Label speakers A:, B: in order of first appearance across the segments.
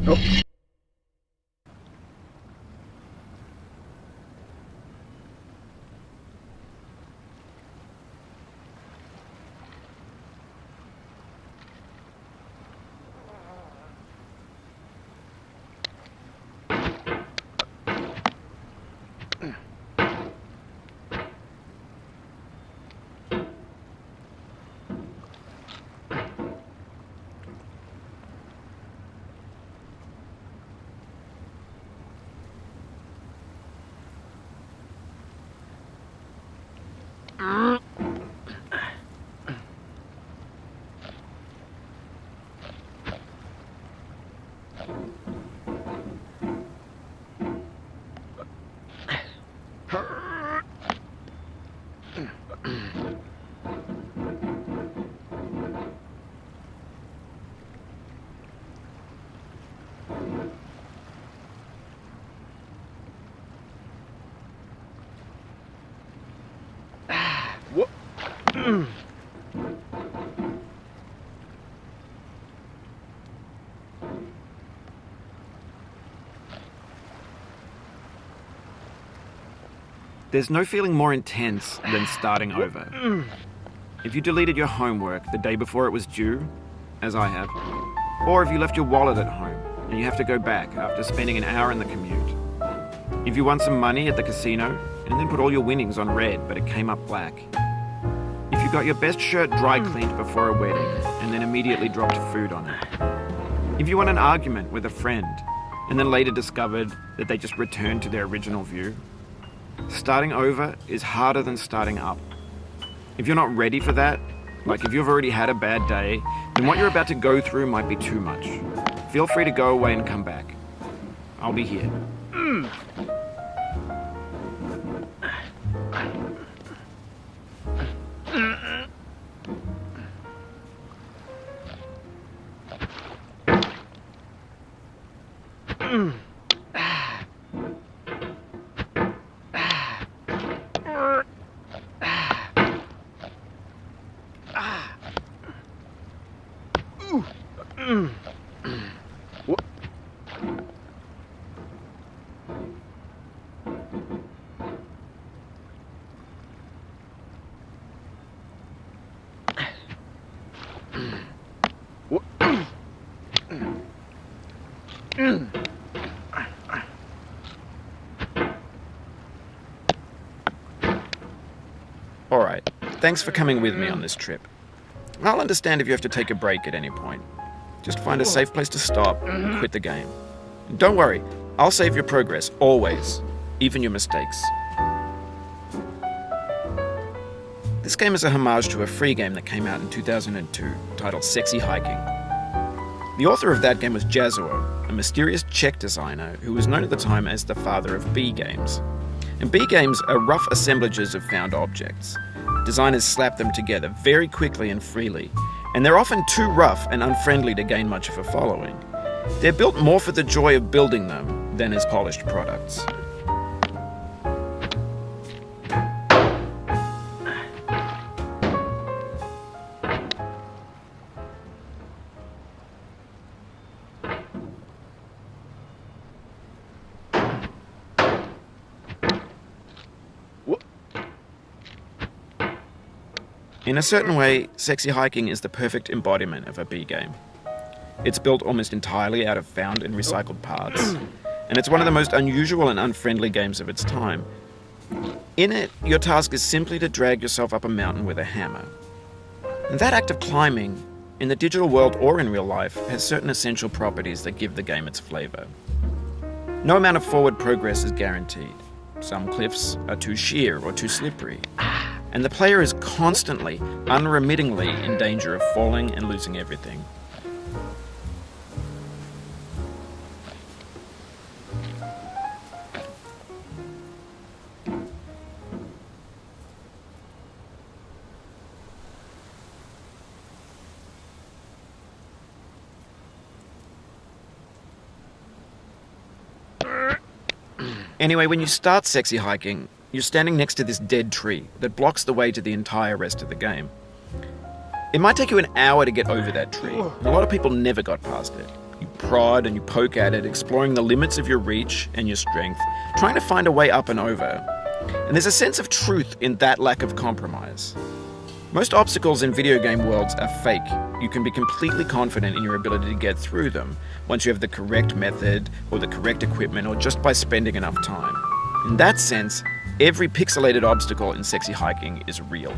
A: Oh. What?
B: There's no feeling more intense than starting over. If you deleted your homework the day before it was due, as I have, or if you left your wallet at home and you have to go back after spending an hour in the commute. If you won some money at the casino and then put all your winnings on red but it came up black. If you got your best shirt dry cleaned before a wedding and then immediately dropped food on it. If you won an argument with a friend and then later discovered that they just returned to their original view. Starting over is harder than starting up. If you're not ready for that, like if you've already had a bad day, then what you're about to go through might be too much. Feel free to go away and come back. I'll be here. Alright, thanks for coming with me on this trip. I'll understand if you have to take a break at any point. Just find a safe place to stop and quit the game. And don't worry, I'll save your progress, always, even your mistakes. This game is a homage to a free game that came out in 2002, titled Sexy Hiking. The author of that game was Jazuo, a mysterious Czech designer who was known at the time as the father of B games. And B games are rough assemblages of found objects. Designers slap them together very quickly and freely, and they're often too rough and unfriendly to gain much of a following. They're built more for the joy of building them than as polished products. In a certain way, Sexy Hiking is the perfect embodiment of a B game. It's built almost entirely out of found and recycled parts, and it's one of the most unusual and unfriendly games of its time. In it, your task is simply to drag yourself up a mountain with a hammer. And that act of climbing, in the digital world or in real life, has certain essential properties that give the game its flavor. No amount of forward progress is guaranteed. Some cliffs are too sheer or too slippery. And the player is constantly, unremittingly in danger of falling and losing everything. Anyway, when you start Sexy Hiking, you're standing next to this dead tree that blocks the way to the entire rest of the game. It might take you an hour to get over that tree, and a lot of people never got past it. You prod and you poke at it, exploring the limits of your reach and your strength, trying to find a way up and over. And there's a sense of truth in that lack of compromise. Most obstacles in video game worlds are fake. You can be completely confident in your ability to get through them once you have the correct method or the correct equipment or just by spending enough time. In that sense, every pixelated obstacle in Sexy Hiking is real.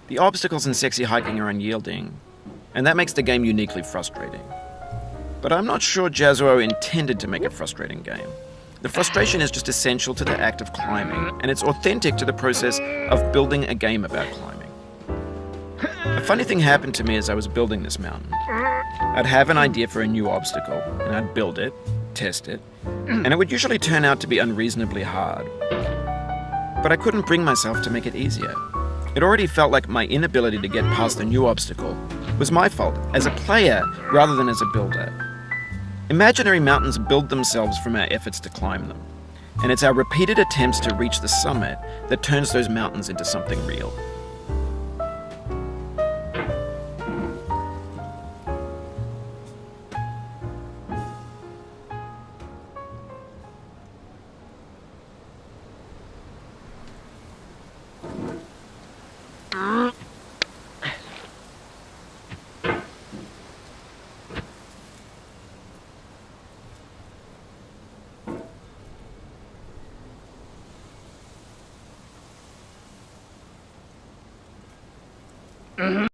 B: The obstacles in Sexy Hiking are unyielding, and that makes the game uniquely frustrating. But I'm not sure Jazzuo intended to make a frustrating game. The frustration is just essential to the act of climbing, and it's authentic to the process of building a game about climbing. A funny thing happened to me as I was building this mountain. I'd have an idea for a new obstacle, and I'd build it, test it, and it would usually turn out to be unreasonably hard. But I couldn't bring myself to make it easier. It already felt like my inability to get past the new obstacle was my fault as a player rather than as a builder. Imaginary mountains build themselves from our efforts to climb them, and it's our repeated attempts to reach the summit that turns those mountains into something real.